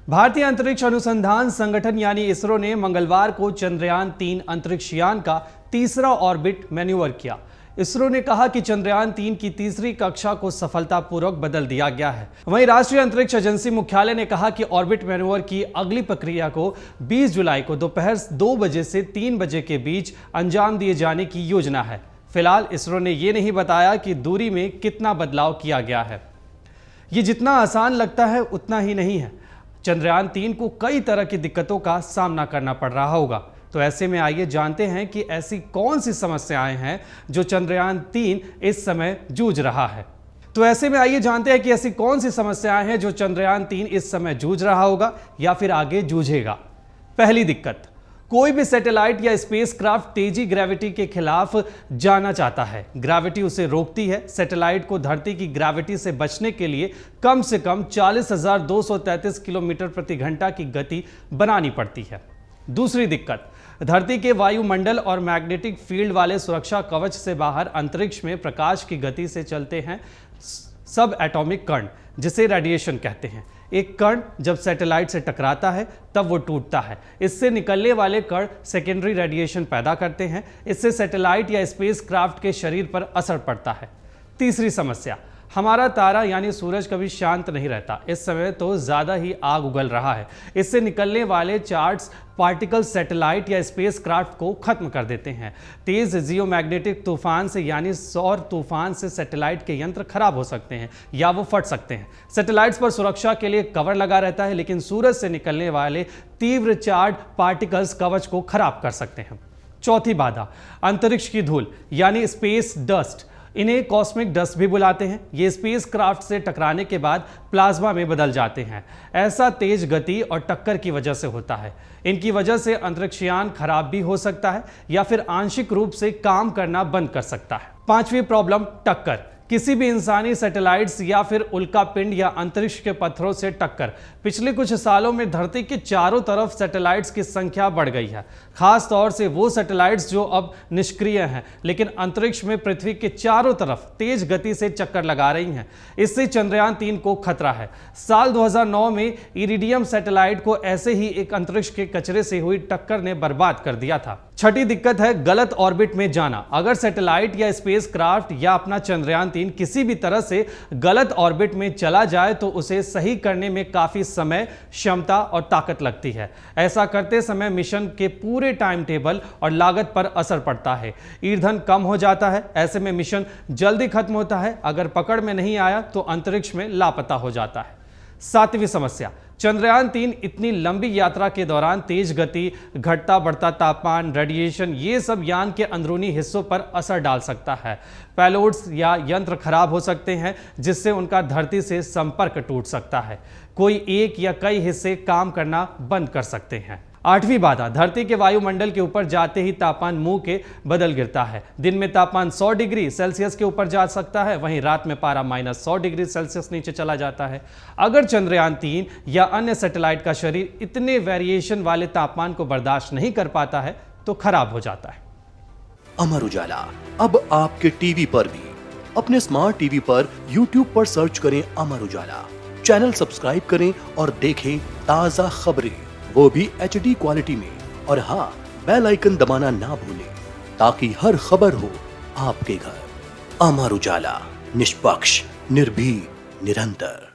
भारतीय अंतरिक्ष अनुसंधान संगठन यानी इसरो ने मंगलवार को चंद्रयान-3 अंतरिक्ष यान का तीसरा ऑर्बिट मैन्यूवर किया। इसरो ने कहा कि चंद्रयान-3 की तीसरी कक्षा को सफलतापूर्वक बदल दिया गया है। वहीं राष्ट्रीय अंतरिक्ष एजेंसी मुख्यालय ने कहा कि ऑर्बिट मैन्यूवर की अगली प्रक्रिया को 20 जुलाई को दोपहर 2 बजे से 3 बजे के बीच अंजाम दिए जाने की योजना है। फिलहाल इसरो ने यह नहीं बताया कि दूरी में कितना बदलाव किया गया है। ये जितना आसान लगता है उतना ही नहीं है। चंद्रयान-3 को कई तरह की दिक्कतों का सामना करना पड़ रहा होगा। तो ऐसे में आइए जानते हैं कि ऐसी कौन सी समस्याएं हैं जो चंद्रयान-3 इस समय जूझ रहा होगा या फिर आगे जूझेगा। पहली दिक्कत, कोई भी सैटेलाइट या स्पेसक्राफ्ट तेजी ग्रेविटी के खिलाफ जाना चाहता है। ग्रेविटी उसे रोकती है। सैटेलाइट को धरती की ग्रेविटी से बचने के लिए कम से कम 40,233 किलोमीटर प्रति घंटा की गति बनानी पड़ती है। दूसरी दिक्कत, धरती के वायुमंडल और मैग्नेटिक फील्ड वाले सुरक्षा कवच से बाहर अंतरिक्ष में प्रकाश की गति से चलते हैं सब एटॉमिक कण, जिसे रेडिएशन कहते हैं। एक कण जब सैटेलाइट से टकराता है तब वो टूटता है। इससे निकलने वाले कण सेकेंडरी रेडिएशन पैदा करते हैं। इससे सैटेलाइट या स्पेसक्राफ्ट के शरीर पर असर पड़ता है। तीसरी समस्या, हमारा तारा यानी सूरज कभी शांत नहीं रहता। इस समय तो ज़्यादा ही आग उगल रहा है। इससे निकलने वाले चार्ट्स पार्टिकल सैटेलाइट या स्पेसक्राफ्ट को खत्म कर देते हैं। तेज जियोमैग्नेटिक तूफान से यानी सौर तूफान से सैटेलाइट के यंत्र खराब हो सकते हैं या वो फट सकते हैं। सैटेलाइट्स पर सुरक्षा के लिए कवर लगा रहता है, लेकिन सूरज से निकलने वाले तीव्र चार्ज पार्टिकल्स कवच को खराब कर सकते हैं। चौथी बाधा, अंतरिक्ष की धूल यानी स्पेस डस्ट। इन्हें कॉस्मिक डस्ट भी बुलाते हैं। ये स्पेसक्राफ्ट से टकराने के बाद प्लाज्मा में बदल जाते हैं। ऐसा तेज गति और टक्कर की वजह से होता है। इनकी वजह से अंतरिक्षयान खराब भी हो सकता है या फिर आंशिक रूप से काम करना बंद कर सकता है। पांचवी प्रॉब्लम, टक्कर। किसी भी इंसानी सैटेलाइट्स या फिर उल्कापिंड या अंतरिक्ष के पत्थरों से टक्कर। पिछले कुछ सालों में धरती के चारों तरफ सैटेलाइट्स की संख्या बढ़ गई है। खास तौर से वो सैटेलाइट्स जो अब निष्क्रिय हैं, लेकिन अंतरिक्ष में पृथ्वी के चारों तरफ तेज गति से चक्कर लगा रही हैं। इससे चंद्रयान-3 को खतरा है। साल 2009 में इरिडियम सैटेलाइट को ऐसे ही एक अंतरिक्ष के कचरे से हुई टक्कर ने बर्बाद कर दिया था। छठी दिक्कत है गलत ऑर्बिट में जाना। अगर सैटेलाइट या स्पेसक्राफ्ट या अपना चंद्रयान-3 किसी भी तरह से गलत ऑर्बिट में चला जाए तो उसे सही करने में काफी समय, क्षमता और ताकत लगती है। ऐसा करते समय मिशन के पूरे टाइम टेबल और लागत पर असर पड़ता है। ईंधन कम हो जाता है। ऐसे में मिशन जल्दी खत्म होता है। अगर पकड़ में नहीं आया तो अंतरिक्ष में लापता हो जाता है। सातवीं समस्या, चंद्रयान-3 इतनी लंबी यात्रा के दौरान तेज गति, घटता बढ़ता तापमान, रेडिएशन, ये सब यान के अंदरूनी हिस्सों पर असर डाल सकता है। पेलोड्स या यंत्र खराब हो सकते हैं, जिससे उनका धरती से संपर्क टूट सकता है। कोई एक या कई हिस्से काम करना बंद कर सकते हैं। आठवीं बाधा, धरती के वायुमंडल के ऊपर जाते ही तापमान मुंह के बदल गिरता है। दिन में तापमान 100 डिग्री सेल्सियस के ऊपर जा सकता है, वहीं रात में पारा -100 डिग्री सेल्सियस नीचे चला जाता है। अगर चंद्रयान-3 या अन्य सैटेलाइट का शरीर इतने वेरिएशन वाले तापमान को बर्दाश्त नहीं कर पाता है तो खराब हो जाता है। अमर उजाला अब आपके टीवी पर भी। अपने स्मार्ट टीवी पर YouTube पर सर्च करें अमर उजाला, चैनल सब्सक्राइब करें और देखें ताजा खबरें, वो भी HD क्वालिटी में। और हाँ, बेल आइकन दबाना ना भूलें ताकि हर खबर हो आपके घर। अमर उजाला, निष्पक्ष, निर्भीक, निरंतर।